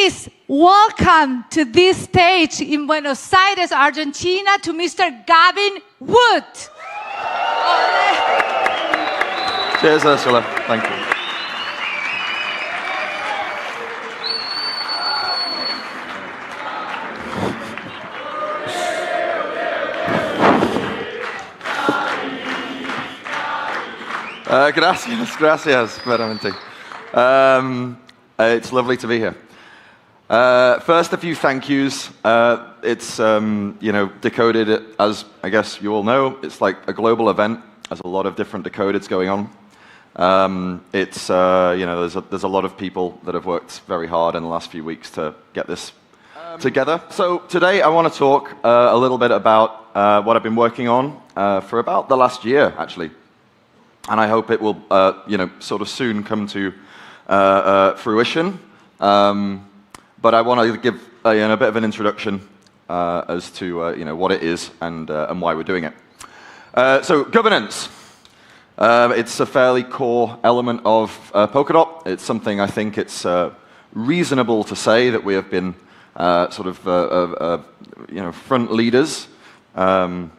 please welcome to this stage in Buenos Aires, Argentina, to Mr. Gavin Wood. Cheers, Ursula. Thank you. Gracias, veramente. It's lovely to be here. First, a few thank yous. It's, Decoded, as I guess you all know, it's like a global event. There's a lot of different Decodeds going on. There's a lot of people that have worked very hard in the last few weeks to get this together. So today I want to talk a little bit about what I've been working on for about the last year, actually. And I hope it will, sort of soon come to fruition. But I want to give a bit of an introduction as to what it is and why we're doing it. So governance. It's a fairly core element of Polkadot. It's something I think it's reasonable to say that we have been front leaders trying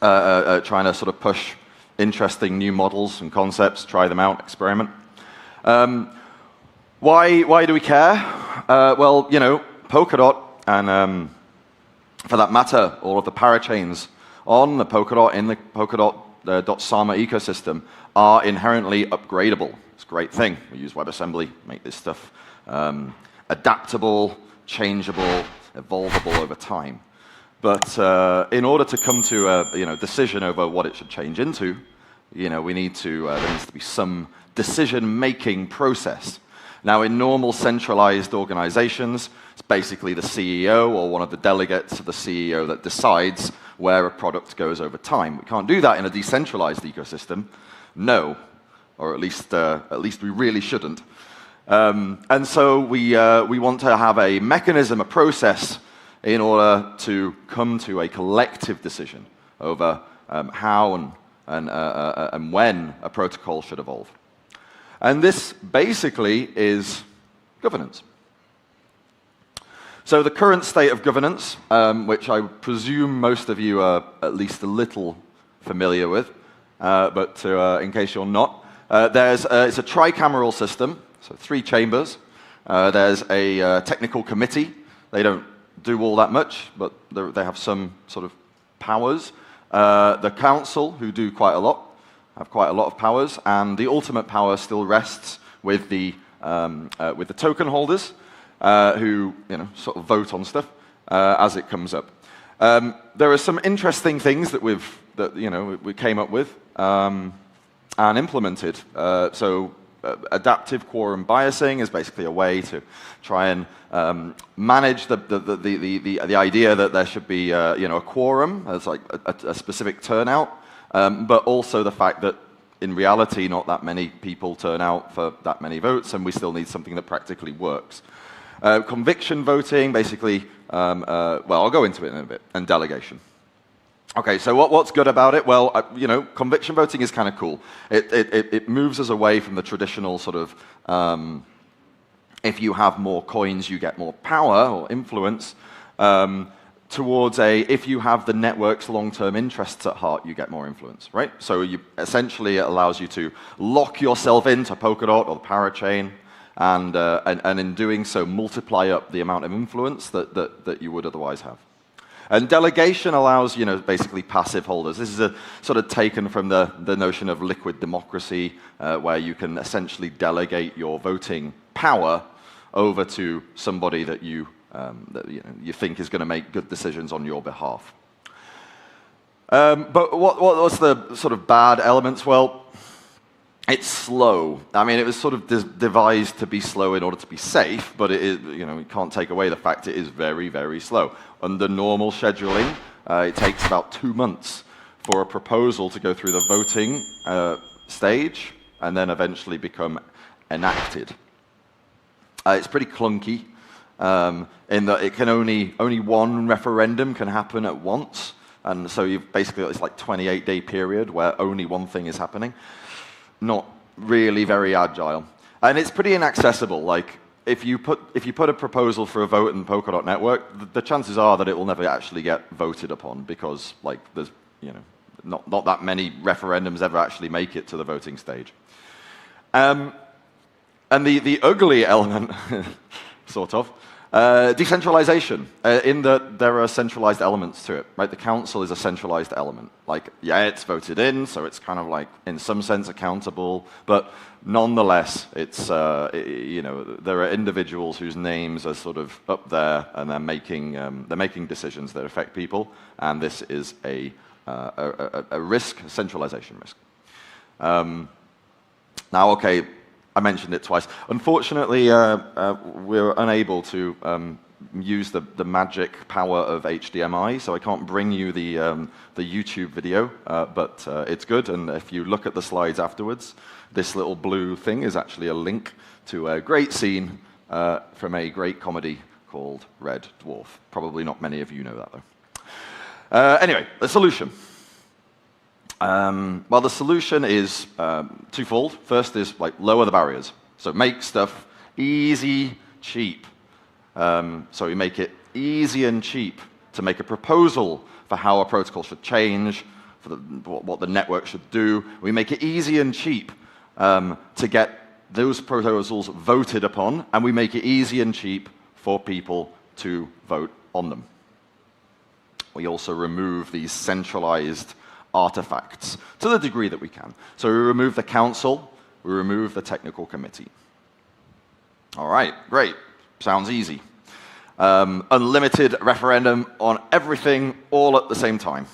to sort of push interesting new models and concepts, try them out, experiment. Why do we care? Polkadot, and for that matter, all of the parachains on the Polkadot, in the Polkadot.Sama ecosystem, are inherently upgradable. It's a great thing. We use WebAssembly, make this stuff adaptable, changeable, evolvable over time. But in order to come to a decision over what it should change into, there needs to be some decision-making process. Now, in normal centralized organizations, it's basically the CEO or one of the delegates of the CEO that decides where a product goes over time. We can't do that in a decentralized ecosystem. No, or at least we really shouldn't. And so we want to have a mechanism, a process, in order to come to a collective decision over how and when a protocol should evolve. And this basically is governance. So the current state of governance, which I presume most of you are at least a little familiar with, but in case you're not, it's a tricameral system, so 3 chambers. There's a technical committee. They don't do all that much, but they have some sort of powers. The council, who do quite a lot, have quite a lot of powers, and the ultimate power still rests with the token holders, who sort of vote on stuff as it comes up. There are some interesting things that we came up with and implemented. Adaptive quorum biasing is basically a way to try and manage the idea that there should be a quorum as like a specific turnout, but also the fact that in reality not that many people turn out for that many votes, and we still need something that practically works. Conviction voting, basically, I'll go into it in a bit, and delegation. Okay, so what's good about it? Well, conviction voting is kind of cool. It moves us away from the traditional sort of, if you have more coins, you get more power or influence, towards if you have the network's long-term interests at heart, you get more influence, right? So essentially, it allows you to lock yourself into Polkadot or the parachain, and in doing so, multiply up the amount of influence that you would otherwise have. And delegation allows, basically passive holders. This is sort of taken from the notion of liquid democracy, where you can essentially delegate your voting power over to somebody that you think is going to make good decisions on your behalf. But what's the sort of bad elements? Well, it's slow. I mean, it was sort of devised to be slow in order to be safe, but it is, you can't take away the fact it is very, very slow. Under normal scheduling, it takes about 2 months for a proposal to go through the voting stage and then eventually become enacted. It's pretty clunky in that it can only one referendum can happen at once, and so you've basically got this like 28-day period where only one thing is happening. Not really very agile. And it's pretty inaccessible. Like, if you put a proposal for a vote in the Polkadot network, the chances are that it will never actually get voted upon because like there's not that many referendums ever actually make it to the voting stage. And the ugly element, sort of, decentralization, in that there are centralized elements to it, right? The council is a centralized element. Like, yeah, it's voted in, so it's kind of like, in some sense, accountable, but nonetheless, it's, there are individuals whose names are sort of up there, and they're making decisions that affect people, and this is a risk, a centralization risk. Now, okay, I mentioned it twice. Unfortunately, we're unable to use the magic power of HDMI, so I can't bring you the YouTube video, but it's good, and if you look at the slides afterwards, this little blue thing is actually a link to a great scene from a great comedy called Red Dwarf. Probably not many of you know that, though. Anyway, the solution. Well, the solution is twofold. First is like lower the barriers. So make stuff easy, cheap. So we make it easy and cheap to make a proposal for how a protocol should change, for what the network should do. We make it easy and cheap to get those proposals voted upon, and we make it easy and cheap for people to vote on them. We also remove these centralized artifacts to the degree that we can. So we remove the council, we remove the technical committee. All right, great. Sounds easy. Unlimited referendum on everything all at the same time.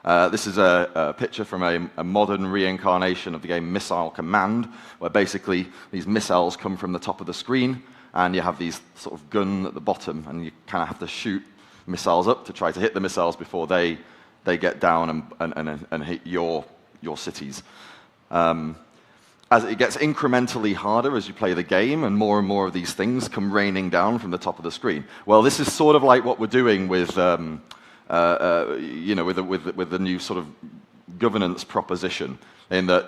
This is a picture from a modern reincarnation of the game Missile Command, where basically these missiles come from the top of the screen, and you have these sort of gun at the bottom, and you kind of have to shoot missiles up to try to hit the missiles before they get down and hit your cities. As it gets incrementally harder as you play the game, and more of these things come raining down from the top of the screen. Well, this is sort of like what we're doing with, with the new sort of governance proposition. In that,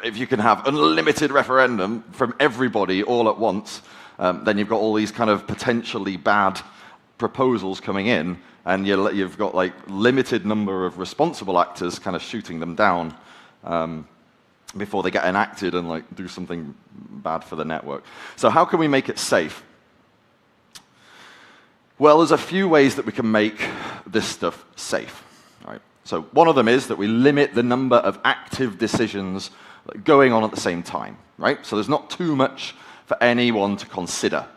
if you can have unlimited referendum from everybody all at once, then you've got all these kind of potentially bad proposals coming in, and you've got like limited number of responsible actors kind of shooting them down before they get enacted and like do something bad for the network. So how can we make it safe? Well, there's a few ways that we can make this stuff safe. Right? So one of them is that we limit the number of active decisions going on at the same time. Right? So there's not too much for anyone to consider.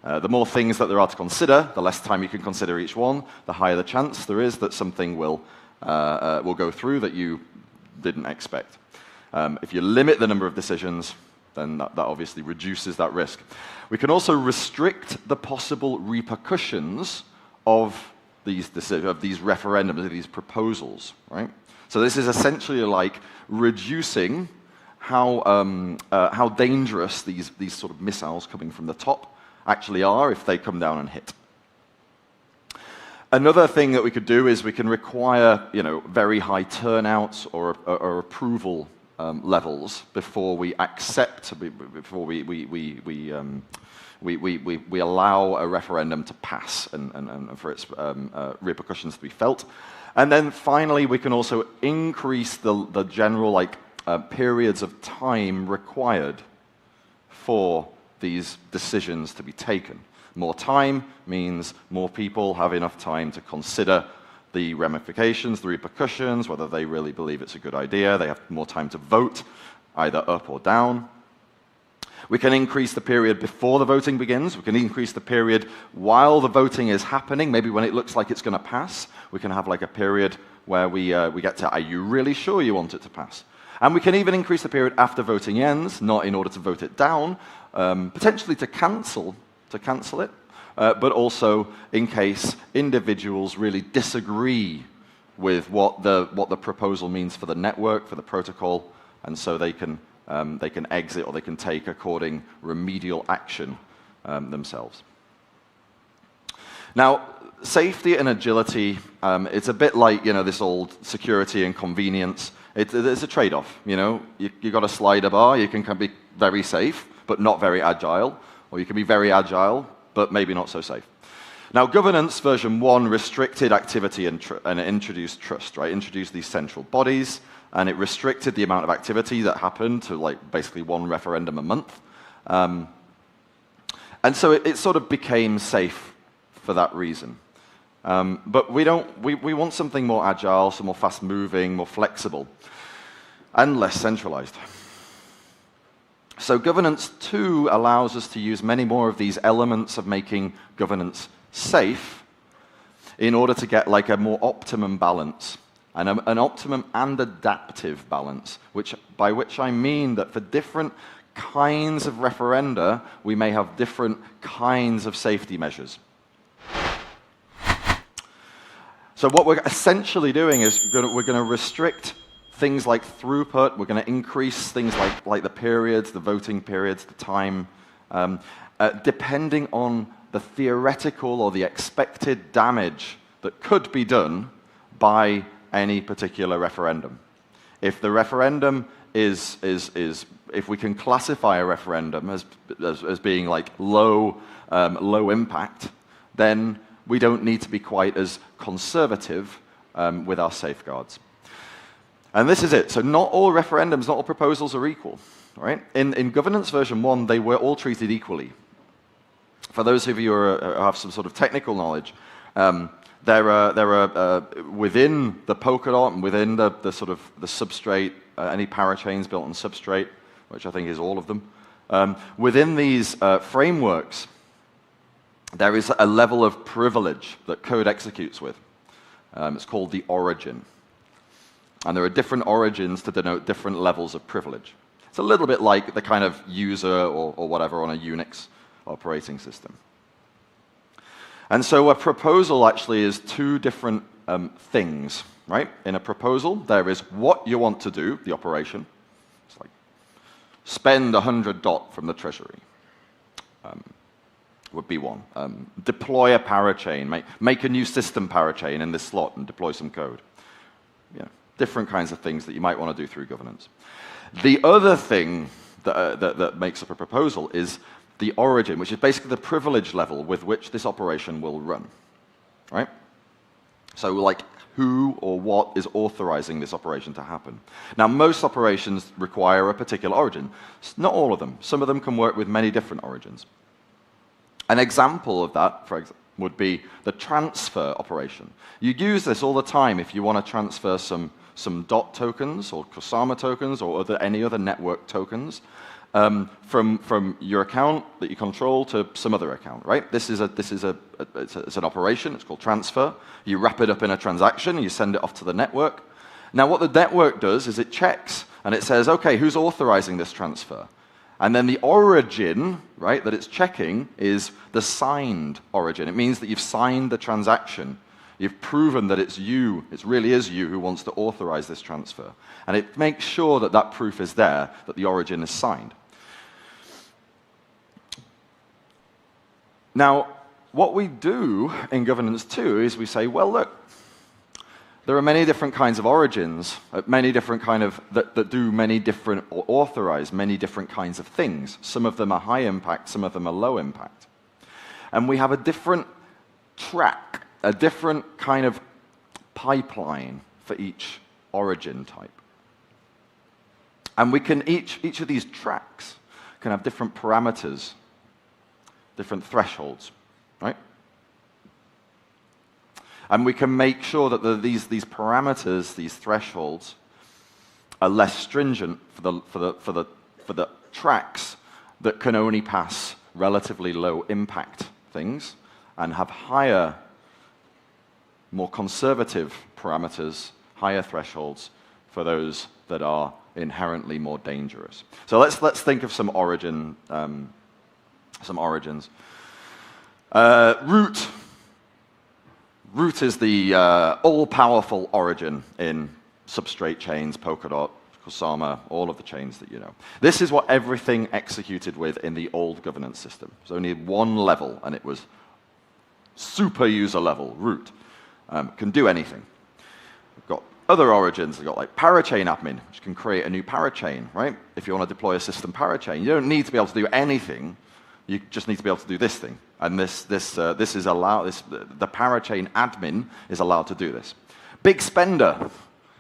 The more things that there are to consider, the less time you can consider each one, the higher the chance there is that something will go through that you didn't expect. If you limit the number of decisions, then that obviously reduces that risk. We can also restrict the possible repercussions of these referendums, of these proposals. Right? So this is essentially like reducing how dangerous these sort of missiles coming from the top actually are if they come down and hit. Another thing that we could do is we can require, very high turnouts or approval levels before we accept, before we allow a referendum to pass and for its repercussions to be felt. And then finally, we can also increase the general periods of time required for these decisions to be taken. More time means more people have enough time to consider the ramifications, the repercussions, whether they really believe it's a good idea. They have more time to vote, either up or down. We can increase the period before the voting begins. We can increase the period while the voting is happening. Maybe when it looks like it's going to pass, we can have like a period where we get to, are you really sure you want it to pass? And we can even increase the period after voting ends, not in order to vote it down, potentially to cancel it, but also in case individuals really disagree with what the proposal means for the network, for the protocol, and so they can exit or they can take according remedial action themselves. Now, safety and agility, it's a bit like this old security and convenience. There's a trade-off. You've got a slider bar, you can be very safe, but not very agile, or you can be very agile, but maybe not so safe. Now, governance version 1 restricted activity and it introduced trust, right? Introduced these central bodies, and it restricted the amount of activity that happened to like basically 1 referendum a month. And so it sort of became safe for that reason. But we want something more agile, some more fast-moving, more flexible, and less centralized. So governance 2 allows us to use many more of these elements of making governance safe in order to get like a more optimum balance, and an optimum and adaptive balance, by which I mean that for different kinds of referenda, we may have different kinds of safety measures. So what we're essentially doing is we're going to restrict things like throughput. We're going to increase things like the periods, the voting periods, the time, depending on the theoretical or the expected damage that could be done by any particular referendum. If the referendum if we can classify a referendum as being like low impact, then we don't need to be quite as conservative with our safeguards. And this is it. So not all referendums, not all proposals are equal. Right? In governance version 1, they were all treated equally. For those of you who have some sort of technical knowledge, there are within the Polkadot and within the sort of the substrate, any parachains built on substrate, which I think is all of them, within these frameworks, there is a level of privilege that code executes with. It's called the origin. And there are different origins to denote different levels of privilege. It's a little bit like the kind of user or whatever on a Unix operating system. And so a proposal actually is 2 different things, right? In a proposal, there is what you want to do, the operation. It's like spend 100 DOT from the treasury. Would be one. Deploy a parachain, make a new system parachain in this slot and deploy some code. You know, different kinds of things that you might want to do through governance. The other thing that makes up a proposal is the origin, which is basically the privilege level with which this operation will run, right? So like who or what is authorizing this operation to happen. Now, most operations require a particular origin. Not all of them. Some of them can work with many different origins. An example of that, for example, would be the transfer operation. You use this all the time if you want to transfer some DOT tokens or Kusama tokens or any other network tokens from your account that you control to some other account, right? It's an operation. It's called transfer. You wrap it up in a transaction and you send it off to the network. Now, what the network does is it checks and it says, okay, who's authorizing this transfer? And then the origin, right, that it's checking is the signed origin. It means that you've signed the transaction. You've proven that it's you, it really is you who wants to authorize this transfer. And it makes sure that that proof is there, that the origin is signed. Now, what we do in governance 2 is we say, well, look, there are many different kinds of origins, many different kind of that do many different or authorize many different kinds of things. Some of them are high impact, some of them are low impact. And we have a different track, a different kind of pipeline for each origin type. And we can each of these tracks can have different parameters, different thresholds, right? And we can make sure that these parameters, these thresholds, are less stringent for the tracks that can only pass relatively low impact things, and have higher, more conservative parameters, higher thresholds for those that are inherently more dangerous. So let's think of some origins. Root is the all-powerful origin in substrate chains, Polkadot, Kusama, all of the chains that you know. This is what everything executed with in the old governance system. There's only one level, and it was super user level, root. Can do anything. We've got other origins. We've got like parachain admin, which can create a new parachain, right? If you want to deploy a system parachain, you don't need to be able to do anything. You just need to be able to do this thing. And the parachain admin is allowed to do this. Big spender,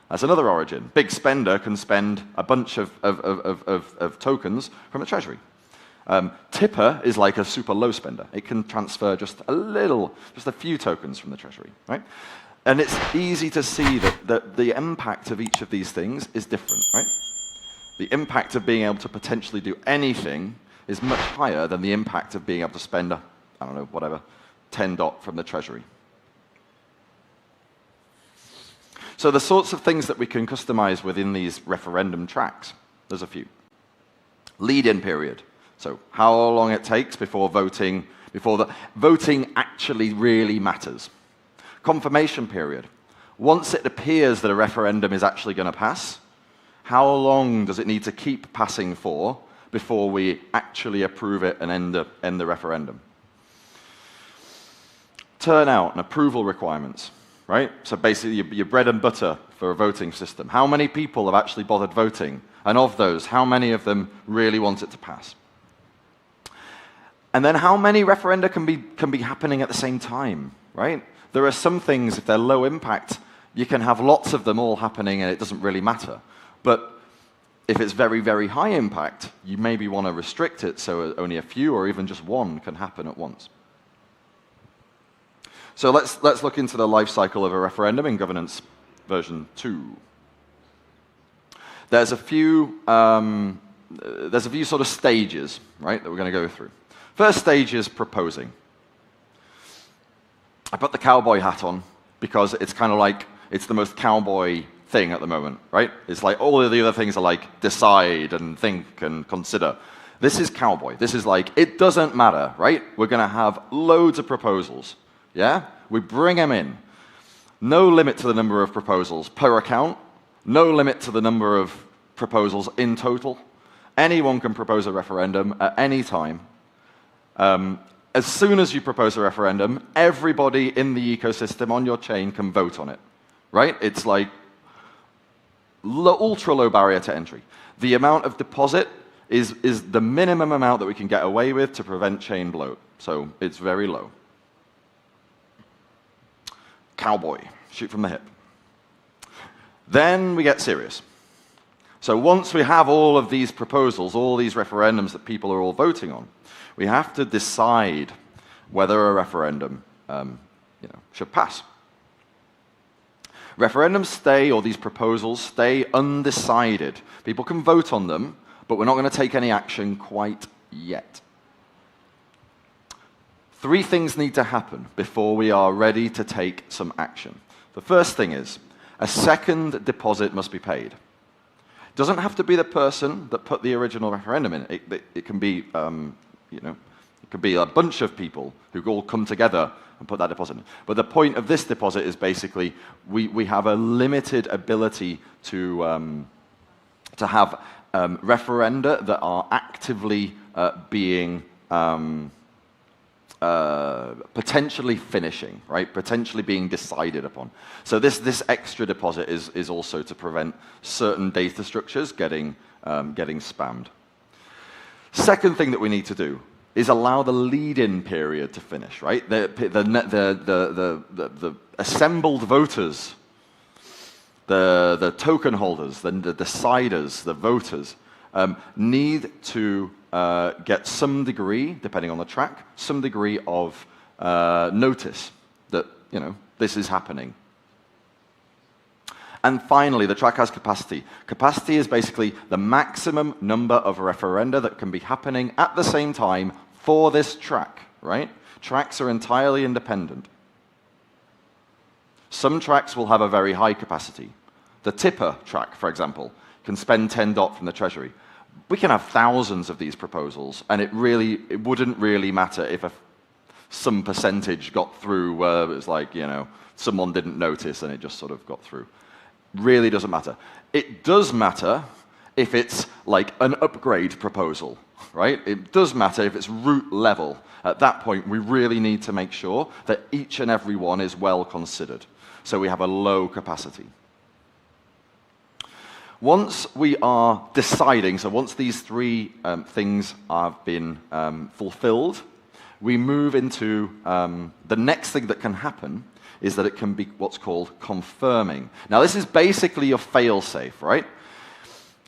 that's another origin. Big spender can spend a bunch of tokens from the treasury. Tipper is like a super low spender. It can transfer just a few tokens from the treasury, right? And it's easy to see that the impact of each of these things is different, right? The impact of being able to potentially do anything is much higher than the impact of being able to spend, I don't know, whatever, 10 DOT from the treasury. So the sorts of things that we can customize within these referendum tracks, there's a few. Lead-in period. So how long it takes before the voting actually really matters. Confirmation period. Once it appears that a referendum is actually going to pass, how long does it need to keep passing for before we actually approve it and end the referendum? Turnout and approval requirements, right? So basically your bread and butter for a voting system. How many people have actually bothered voting? And of those, how many of them really want it to pass? And then how many referenda can be happening at the same time, right? There are some things, if they're low impact, you can have lots of them all happening and it doesn't really matter. But if it's very, very high impact, you maybe want to restrict it so only a few or even just one can happen at once. So let's look into the life cycle of a referendum in governance version 2. There's a few sort of stages, right, that we're going to go through. First stage is proposing. I put the cowboy hat on because it's kind of like it's the most cowboy thing at the moment, right? It's like all of the other things are like decide and think and consider. This is cowboy. This is like, it doesn't matter, right? We're going to have loads of proposals, yeah? We bring them in. No limit to the number of proposals per account. No limit to the number of proposals in total. Anyone can propose a referendum at any time. As soon as you propose a referendum, everybody in the ecosystem on your chain can vote on it, right? It's like ultra low barrier to entry. The amount of deposit is the minimum amount that we can get away with to prevent chain bloat. So it's very low. Cowboy, shoot from the hip. Then we get serious. So once we have all of these proposals, all these referendums that people are all voting on, we have to decide whether a referendum should pass. Referendums stay, or these proposals stay undecided. People can vote on them, but we're not going to take any action quite yet. 3 things need to happen before we are ready to take some action. The first thing is, a second deposit must be paid. It doesn't have to be the person that put the original referendum in. It can be, it could be a bunch of people who all come together and put that deposit in. But the point of this deposit is basically we have a limited ability to have referenda that are actively being potentially finishing, right? Potentially being decided upon. So this extra deposit is also to prevent certain data structures getting spammed. Second thing that we need to do is allow the lead-in period to finish, right? The assembled voters, the token holders, the deciders, the voters, need to get some degree, depending on the track, some degree of notice that, this is happening. And finally, the track has capacity. Capacity is basically the maximum number of referenda that can be happening at the same time for this track, right? Tracks are entirely independent. Some tracks will have a very high capacity. The tipper track, for example, can spend 10 DOT from the treasury. We can have thousands of these proposals, and it wouldn't really matter if some percentage got through where it was like, someone didn't notice and it just sort of got through. Really doesn't matter. It does matter if it's like an upgrade proposal, right? It does matter if it's root level. At that point, we really need to make sure that each and every one is well considered. So we have a low capacity. Once we are deciding, so once these three things have been fulfilled, we move into the next thing that can happen is that it can be what's called confirming. Now, this is basically your fail-safe, right?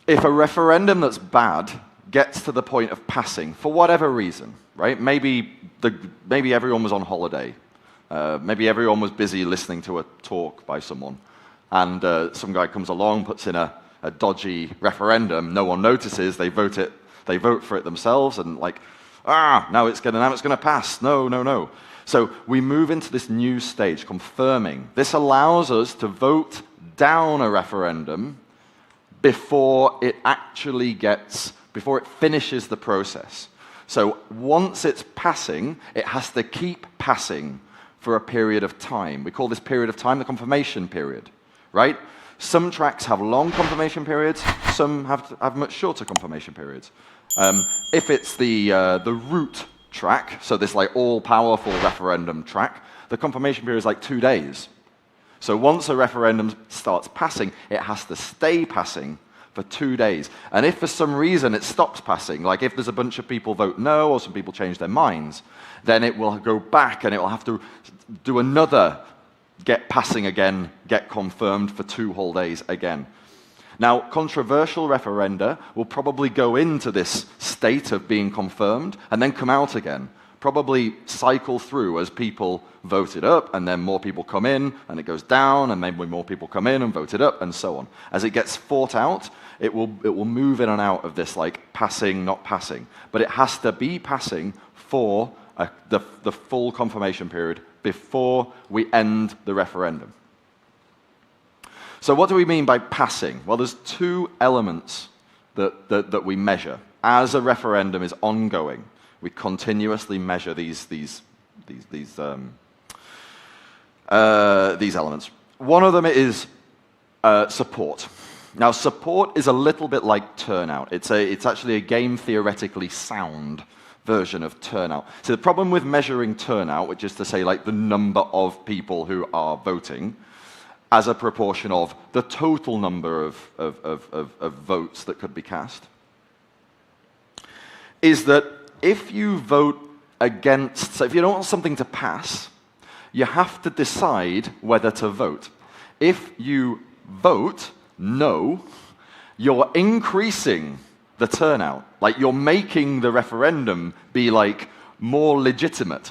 If a referendum that's bad gets to the point of passing for whatever reason, right? Maybe everyone was on holiday. Maybe everyone was busy listening to a talk by someone, and some guy comes along, puts in a dodgy referendum. No one notices. They vote for it themselves, and now it's gonna pass. No. So we move into this new stage, confirming. This allows us to vote down a referendum before it finishes the process. So once it's passing, it has to keep passing for a period of time. We call this period of time the confirmation period, right? Some tracks have long confirmation periods, some have much shorter confirmation periods. If it's the root track, so this all-powerful referendum track, the confirmation period is 2 days. So once a referendum starts passing, it has to stay passing for 2 days. And if for some reason it stops passing, like if there's a bunch of people vote no or some people change their minds, then it will go back and it will have to do another get passing again, get confirmed for 2 whole days again. Now, controversial referenda will probably go into this state of being confirmed and then come out again, probably cycle through as people vote it up, and then more people come in, and it goes down, and maybe more people come in and vote it up, and so on. As it gets fought out, it will move in and out of this passing, not passing. But it has to be passing for the full confirmation period before we end the referendum. So what do we mean by passing? Well, there's 2 elements that we measure. As a referendum is ongoing, we continuously measure these elements. One of them is support. Now, support is a little bit like turnout. It's actually a game theoretically sound version of turnout. So the problem with measuring turnout, which is to say the number of people who are voting as a proportion of the total number of votes that could be cast, is that if you vote against, so if you don't want something to pass, you have to decide whether to vote. If you vote no, you're increasing the turnout. You're making the referendum be more legitimate.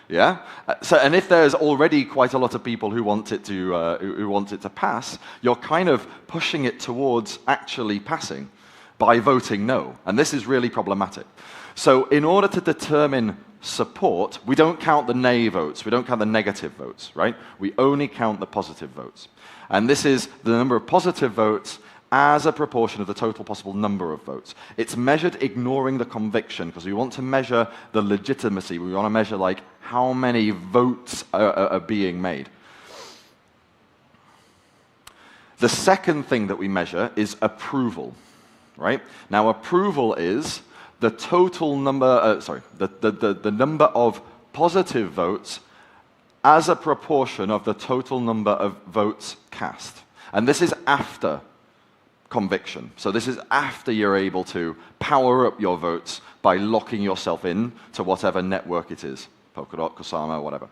Yeah? So, and if there's already quite a lot of people who want it to pass, you're kind of pushing it towards actually passing by voting no. And this is really problematic. So in order to determine support, we don't count the nay votes, we don't count the negative votes, right? We only count the positive votes. And this is the number of positive votes as a proportion of the total possible number of votes. It's measured ignoring the conviction, because we want to measure the legitimacy. We want to measure how many votes are being made. The second thing that we measure is approval, right? Now, approval is the total number, the number of positive votes as a proportion of the total number of votes cast. And this is after conviction. So this is after you're able to power up your votes by locking yourself in to whatever network it is, Polkadot, Kusama, whatever.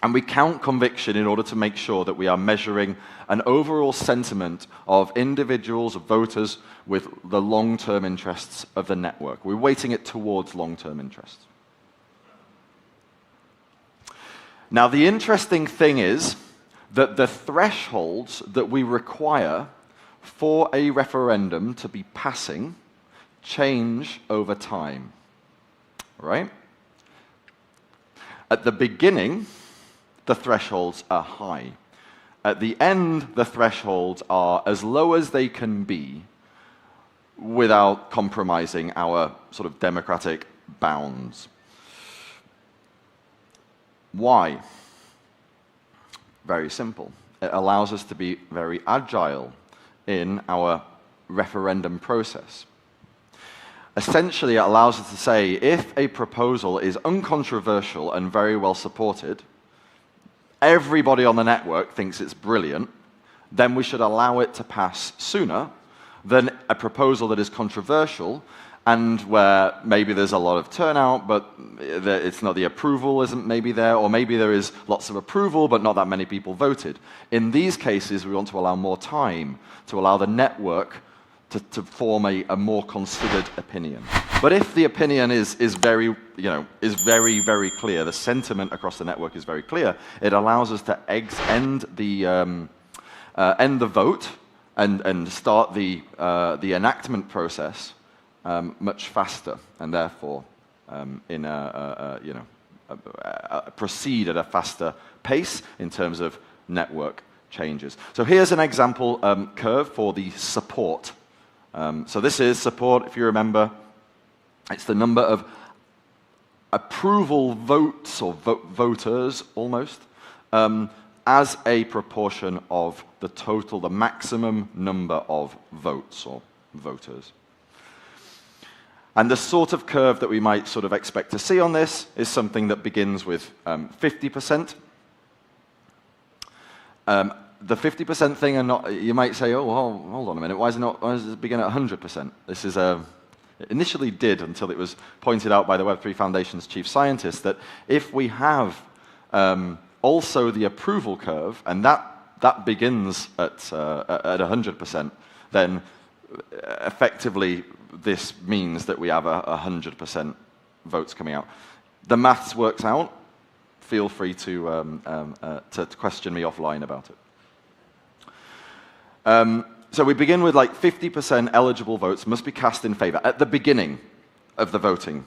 And we count conviction in order to make sure that we are measuring an overall sentiment of individuals, of voters, with the long-term interests of the network. We're weighting it towards long-term interests. Now, the interesting thing is that the thresholds that we require for a referendum to be passing change over time, right? At the beginning, the thresholds are high. At the end, the thresholds are as low as they can be without compromising our sort of democratic bounds. Why? Very simple. It allows us to be very agile in our referendum process. Essentially, it allows us to say, if a proposal is uncontroversial and very well supported, everybody on the network thinks it's brilliant, then we should allow it to pass sooner than a proposal that is controversial and where maybe there's a lot of turnout, but it's not, the approval isn't maybe there, or maybe there is lots of approval, but not that many people voted. In these cases, we want to allow more time to allow the network to form a more considered opinion. But if the opinion is very, very clear, the sentiment across the network is very clear, it allows us to end the vote and start the enactment process much faster, and therefore proceed at a faster pace in terms of network changes. So here's an example curve for the support. So this is support, if you remember. It's the number of approval votes, or voters almost, as a proportion of the total, the maximum number of votes or voters. And the sort of curve that we might sort of expect to see on this is something that begins with 50%. The 50% thing, you might say, oh, well, hold on a minute, why does it begin at 100%? This is it initially did, until it was pointed out by the Web3 Foundation's chief scientist, that if we have also the approval curve, and that begins at 100%, then effectively this means that we have 100% votes coming out. The maths works out. Feel free to question me offline about it. So we begin with like 50% eligible votes must be cast in favor at the beginning of the voting,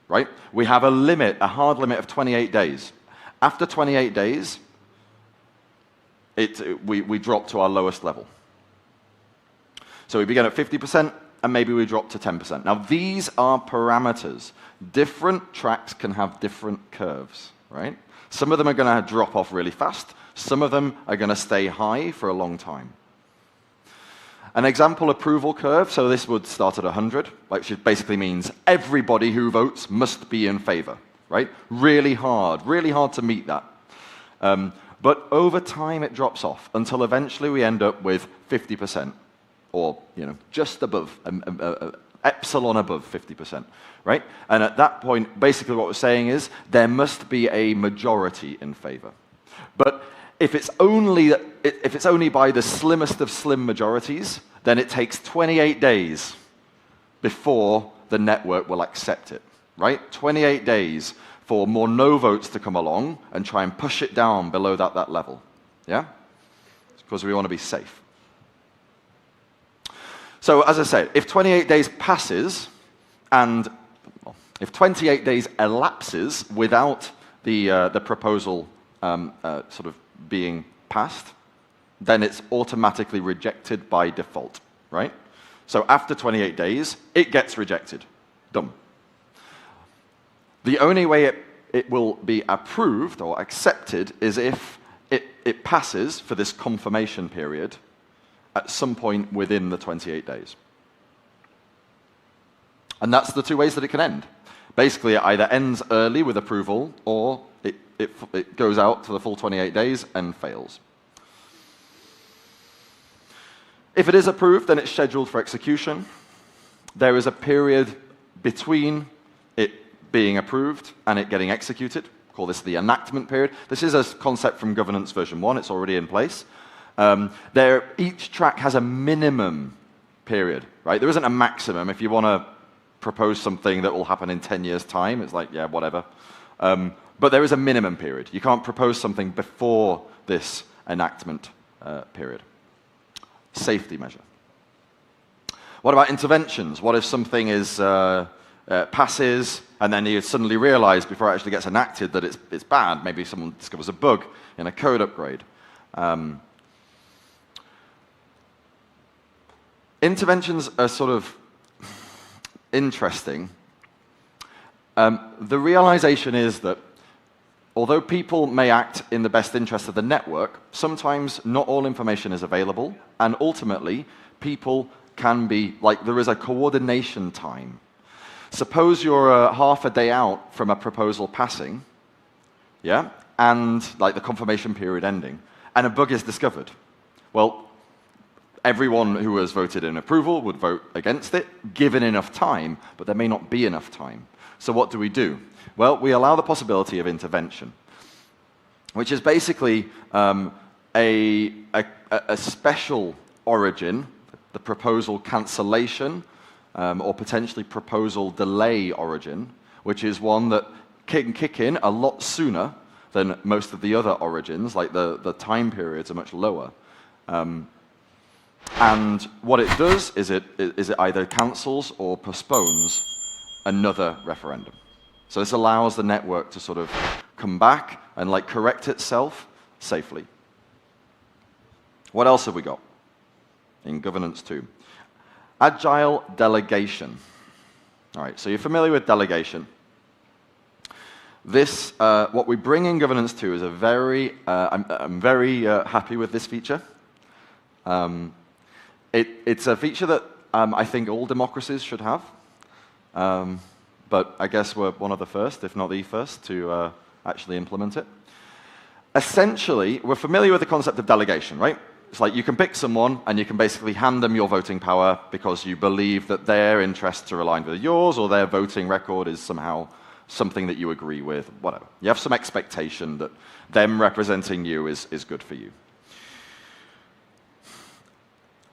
right? We have a limit, a hard limit of 28 days. After 28 days, we drop to our lowest level. So we begin at 50%, and maybe we drop to 10%. Now, these are parameters. Different tracks can have different curves, right? Some of them are going to drop off really fast. Some of them are going to stay high for a long time. An example approval curve, so this would start at 100, which basically means everybody who votes must be in favor, right? Really hard to meet that. But over time, it drops off until eventually we end up with 50%, or just above, epsilon above 50%, right? And at that point, basically what we're saying is there must be a majority in favor. But if it's only by the slimmest of slim majorities, then it takes 28 days before the network will accept it, right? 28 days for more no votes to come along and try and push it down below that level, yeah? It's because we want to be safe. So as I said, if 28 days passes, and if 28 days elapses without the proposal sort of being passed, then it's automatically rejected by default, right? So after 28 days, it gets rejected. Done. The only way it will be approved or accepted is if it passes for this confirmation period at some point within the 28 days. And that's the two ways that it can end. Basically, it either ends early with approval, or it goes out to the full 28 days and fails. If it is approved, then it's scheduled for execution. There is a period between it being approved and it getting executed. Call this the enactment period. This is a concept from governance version 1. It's already in place. Each track has a minimum period, right? There isn't a maximum. If you want to propose something that will happen in 10 years' time, it's like, yeah, whatever. But there is a minimum period. You can't propose something before this enactment period. Safety measure. What about interventions? What if something is passes, and then you suddenly realize before it actually gets enacted that it's bad? Maybe someone discovers a bug in a code upgrade. Interventions are sort of interesting. The realization is that although people may act in the best interest of the network, sometimes not all information is available, and ultimately people can be, like, there is a coordination time. Suppose you're half a day out from a proposal passing, yeah, and like the confirmation period ending, and a bug is discovered. Well, everyone who has voted in approval would vote against it, given enough time, but there may not be enough time. So what do? Well, we allow the possibility of intervention, which is basically a special origin, the proposal cancellation, or potentially proposal delay origin, which is one that can kick in a lot sooner than most of the other origins, like the time periods are much lower. And what it does is it either cancels or postpones another referendum. So this allows the network to sort of come back and like correct itself safely. What else have we got in governance 2? Agile delegation. All right, so you're familiar with delegation. This, what we bring in governance 2 is a very, I'm very happy with this feature. It's a feature that I think all democracies should have. But I guess we're one of the first, if not the first, to actually implement it. Essentially, we're familiar with the concept of delegation, right? It's like you can pick someone and you can basically hand them your voting power because you believe that their interests are aligned with yours or their voting record is somehow something that you agree with, whatever. You have some expectation that them representing you is good for you.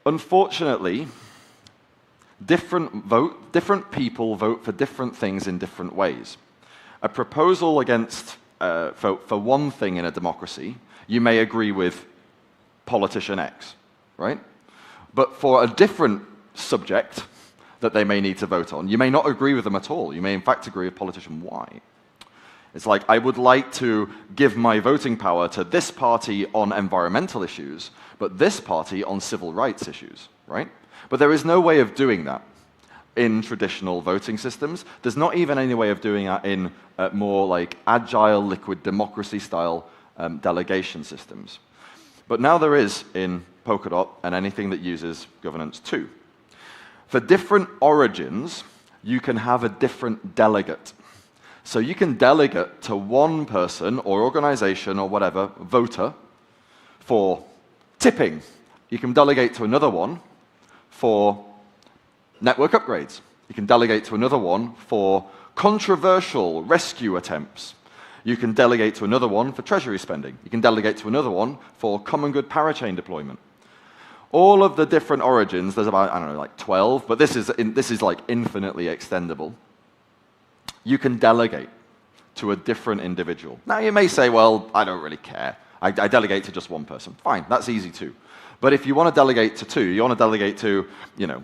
Unfortunately, different people vote for different things in different ways. A proposal against, for one thing in a democracy, you may agree with politician X, right? But for a different subject that they may need to vote on, you may not agree with them at all. You may in fact agree with politician Y. It's like, I would like to give my voting power to this party on environmental issues, but this party on civil rights issues, right? But there is no way of doing that in traditional voting systems. There's not even any way of doing that in more like agile, liquid democracy style delegation systems. But now there is in Polkadot and anything that uses governance 2. For different origins, you can have a different delegate. So you can delegate to one person or organization or whatever, voter, for tipping. You can delegate to another one for network upgrades. You can delegate to another one for controversial rescue attempts. You can delegate to another one for treasury spending. You can delegate to another one for common good parachain deployment. All of the different origins, there's about, I don't know, like 12, but this is like infinitely extendable. You can delegate to a different individual. Now you may say, well, I don't really care. I delegate to just one person. Fine, that's easy too. But if you want to delegate to 2, you want to delegate to, you know,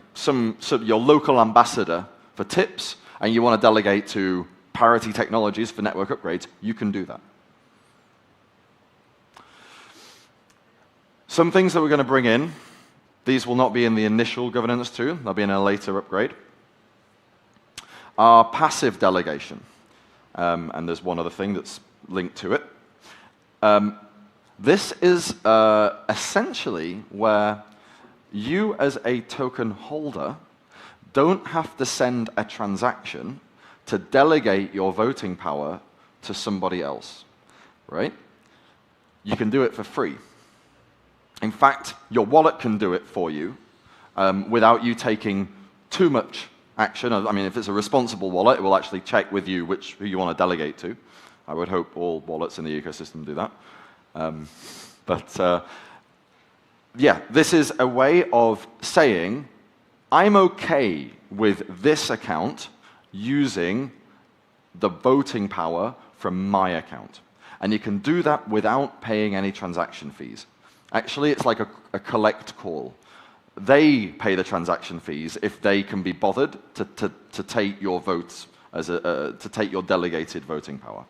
your local ambassador for tips, and you want to delegate to Parity technologies for network upgrades, you can do that. Some things that we're going to bring in, these will not be in the initial governance 2, they'll be in a later upgrade, are passive delegation. And there's one other thing that's linked to it. This is essentially where you as a token holder don't have to send a transaction to delegate your voting power to somebody else, right? You can do it for free. In fact, your wallet can do it for you without you taking too much action. I mean, if it's a responsible wallet, it will actually check with you who you want to delegate to. I would hope all wallets in the ecosystem do that. Yeah, this is a way of saying, I'm okay with this account using the voting power from my account. And you can do that without paying any transaction fees. Actually, it's like a collect call. They pay the transaction fees if they can be bothered to take your votes, to take your delegated voting power.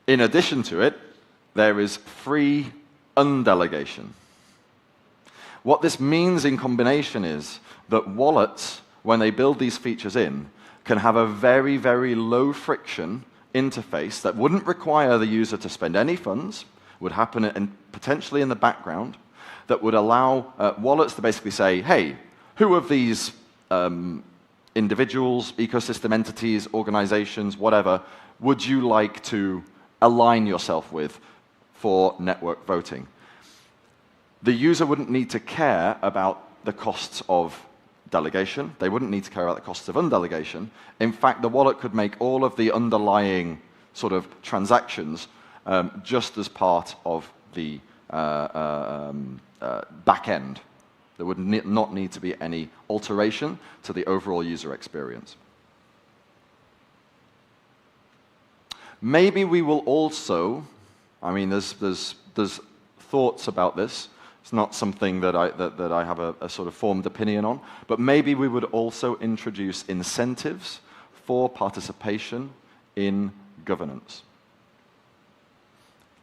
In addition to it, there is free undelegation. What this means in combination is that wallets, when they build these features in, can have a very, very low friction interface that wouldn't require the user to spend any funds, would happen potentially in the background, that would allow wallets to basically say, hey, who of these individuals, ecosystem entities, organizations, whatever, would you like to align yourself with for network voting? The user wouldn't need to care about the costs of delegation. They wouldn't need to care about the costs of undelegation. In fact, the wallet could make all of the underlying sort of transactions just as part of the back end. There would not need to be any alteration to the overall user experience. Maybe we will also, I mean, there's thoughts about this. It's not something that I have a sort of formed opinion on, but maybe we would also introduce incentives for participation in governance.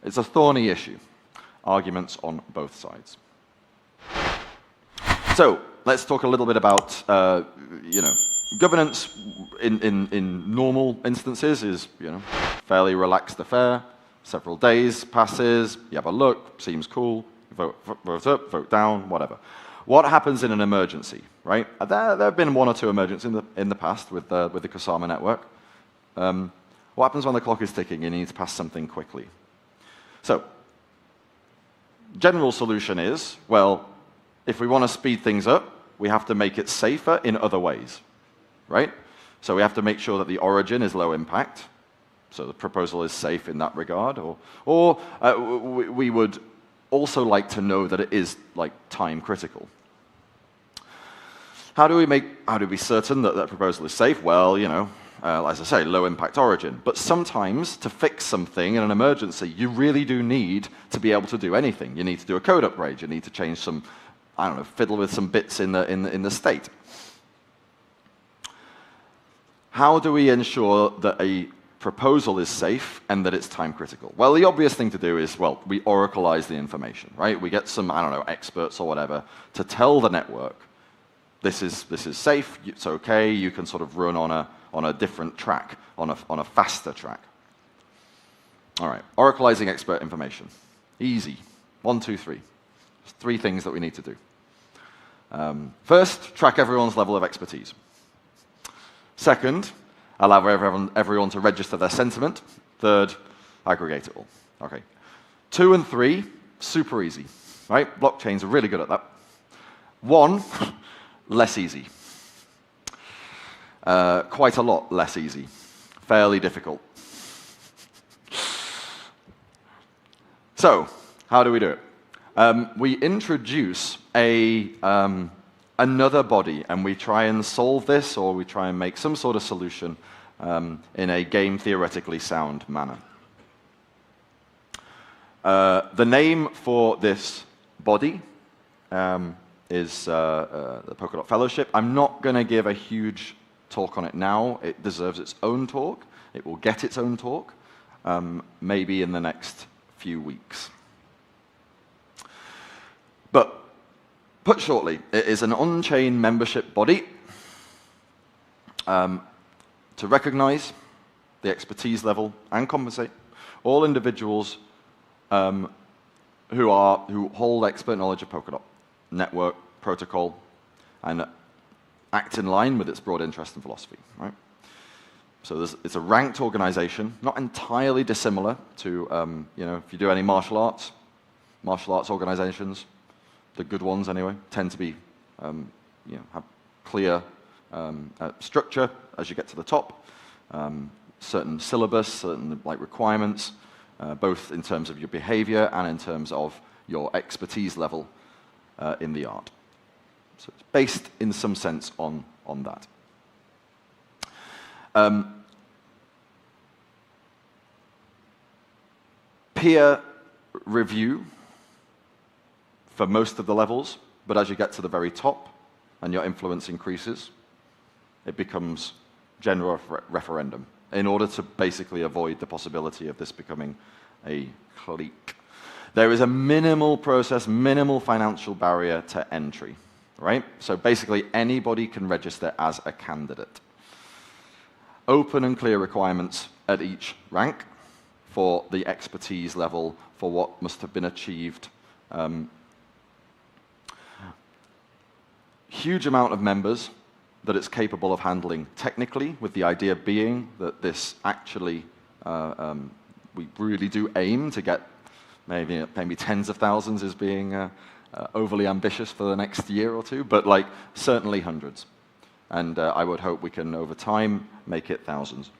It's a thorny issue. Arguments on both sides. So let's talk a little bit about governance in normal instances is fairly relaxed affair. Several days passes, you have a look, seems cool. Vote up, vote down, whatever. What happens in an emergency, right? There have been one or two emergencies in the past with the Kusama network. What happens when the clock is ticking and you need to pass something quickly? So, general solution is, well, if we want to speed things up, we have to make it safer in other ways, right? So we have to make sure that the origin is low impact, so the proposal is safe in that regard, or we would also like to know that it is like time critical. How do we be certain that that proposal is safe? Well, as I say, low impact origin. But sometimes to fix something in an emergency, you really do need to be able to do anything. You need to do a code upgrade. You need to change some, I don't know, fiddle with some bits in the state. How do we ensure that a proposal is safe and that it's time critical? Well, the obvious thing to do is, well, we oracleize the information, right? We get some, I don't know, experts or whatever to tell the network, this is safe, it's okay, you can sort of run on a different track, on a faster track. All right, oracleizing expert information. Easy. 1, 2, 3. There's 3 things that we need to do. First, track everyone's level of expertise. Second, allow everyone to register their sentiment. Third, aggregate it all. Okay. 2 and 3, super easy, right? Blockchains are really good at that. 1, less easy. Quite a lot less easy. Fairly difficult. So, how do we do it? We introduce another body, and we try and solve this, or we try and make some sort of solution in a game theoretically sound manner. The name for this body is the Polkadot Fellowship. I'm not going to give a huge talk on it now. It deserves its own talk. It will get its own talk, maybe in the next few weeks. But put shortly, it is an on-chain membership body to recognize the expertise level and compensate all individuals who hold expert knowledge of Polkadot network, protocol, and act in line with its broad interest and philosophy. Right? So it's a ranked organization, not entirely dissimilar to if you do any martial arts organizations. The good ones, anyway, tend to be, have clear structure as you get to the top, certain syllabus, certain requirements, both in terms of your behavior and in terms of your expertise level in the art. So it's based, in some sense, on that. Peer review for most of the levels, but as you get to the very top and your influence increases, it becomes general referendum in order to basically avoid the possibility of this becoming a clique. There is a minimal process, minimal financial barrier to entry, right? So basically anybody can register as a candidate. Open and clear requirements at each rank for the expertise level, for what must have been achieved. Huge amount of members that it's capable of handling technically, with the idea being that this actually, we really do aim to get maybe tens of thousands is being overly ambitious for the next year or two, but like certainly hundreds. And I would hope we can, over time, make it thousands.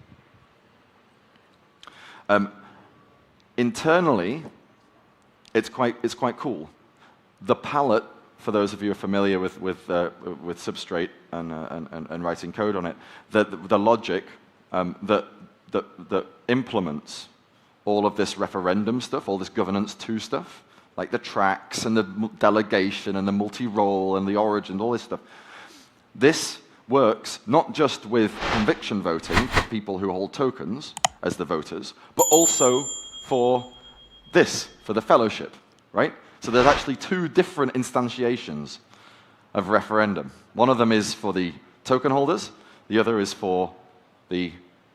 Internally, it's quite cool. The palette, for those of you who are familiar with Substrate and writing code on it, the logic that implements all of this referendum stuff, all this governance 2 stuff, like the tracks and the delegation and the multi-role and the origin, all this stuff. This works not just with conviction voting for people who hold tokens as the voters, but also for this, for the fellowship, right? So there's actually 2 different instantiations of referendum. One of them is for the token holders, the other is for the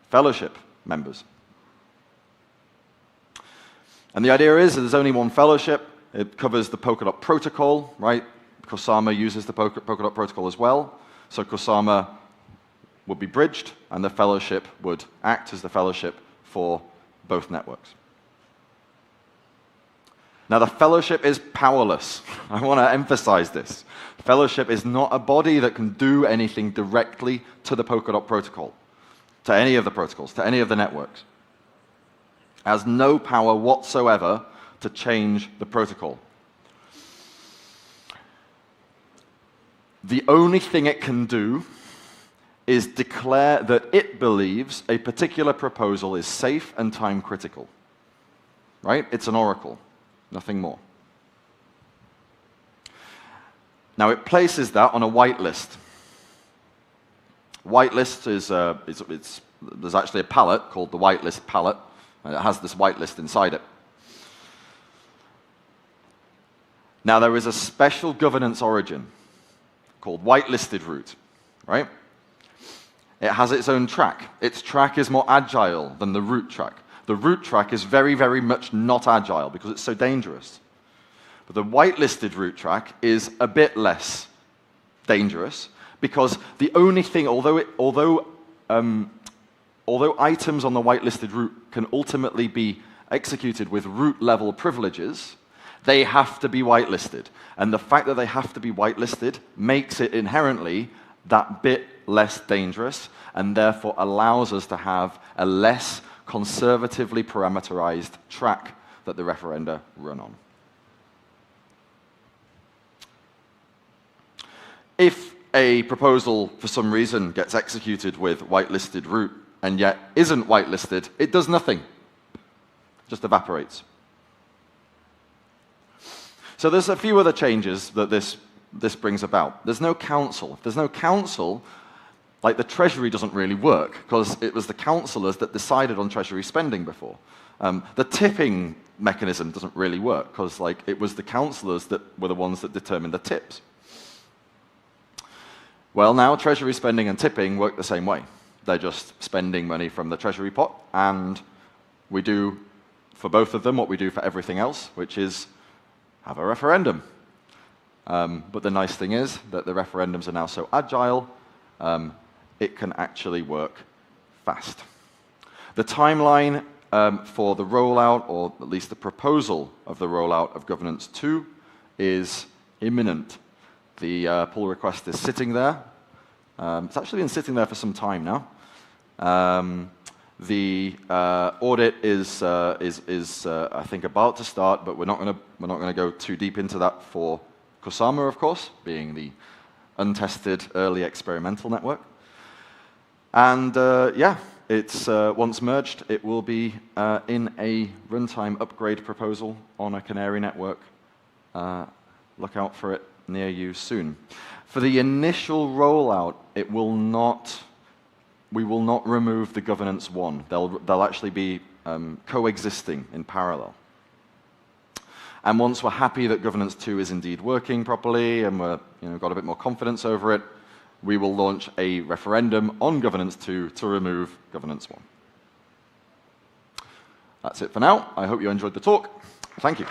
fellowship members. And the idea is that there's only one fellowship. It covers the Polkadot protocol, right? Kusama uses the Polkadot protocol as well. So Kusama would be bridged, and the fellowship would act as the fellowship for both networks. Now, the fellowship is powerless. I want to emphasize this. Fellowship is not a body that can do anything directly to the Polkadot protocol, to any of the protocols, to any of the networks. It has no power whatsoever to change the protocol. The only thing it can do is declare that it believes a particular proposal is safe and time critical. Right? It's an oracle, nothing more. Now it places that on a whitelist. Whitelist is there's actually a palette called the whitelist palette, and it has this whitelist inside it. Now there is a special governance origin called whitelisted root, right? It has its own track. Its track is more agile than the root track. The root track is very, very much not agile because it's so dangerous. But the whitelisted root track is a bit less dangerous because the only thing, although items on the whitelisted root can ultimately be executed with root level privileges, they have to be whitelisted. And the fact that they have to be whitelisted makes it inherently that bit less dangerous and therefore allows us to have a less conservatively parameterized track that the referenda run on. If a proposal for some reason gets executed with whitelisted root and yet isn't whitelisted, it does nothing. Just evaporates. So there's a few other changes that this brings about. There's no council. If there's no council, like the treasury doesn't really work because it was the councillors that decided on treasury spending before. The tipping mechanism doesn't really work because like it was the councillors that were the ones that determined the tips. Well, now treasury spending and tipping work the same way. They're just spending money from the treasury pot, and we do for both of them what we do for everything else, which is have a referendum. But the nice thing is that the referendums are now so agile, it can actually work fast. The timeline for the rollout, or at least the proposal of the rollout of Governance 2, is imminent. The pull request is sitting there. It's actually been sitting there for some time now. The audit is I think about to start, but we're not going to go too deep into that for Kusama, of course, being the untested early experimental network. And yeah, it's once merged, it will be in a runtime upgrade proposal on a Canary network. Look out for it near you soon. For the initial rollout, we will not remove the governance 1. They'll actually be coexisting in parallel. And once we're happy that governance 2 is indeed working properly and we're got a bit more confidence over it, we will launch a referendum on governance 2 to remove governance 1. That's it for now. I hope you enjoyed the talk. Thank you.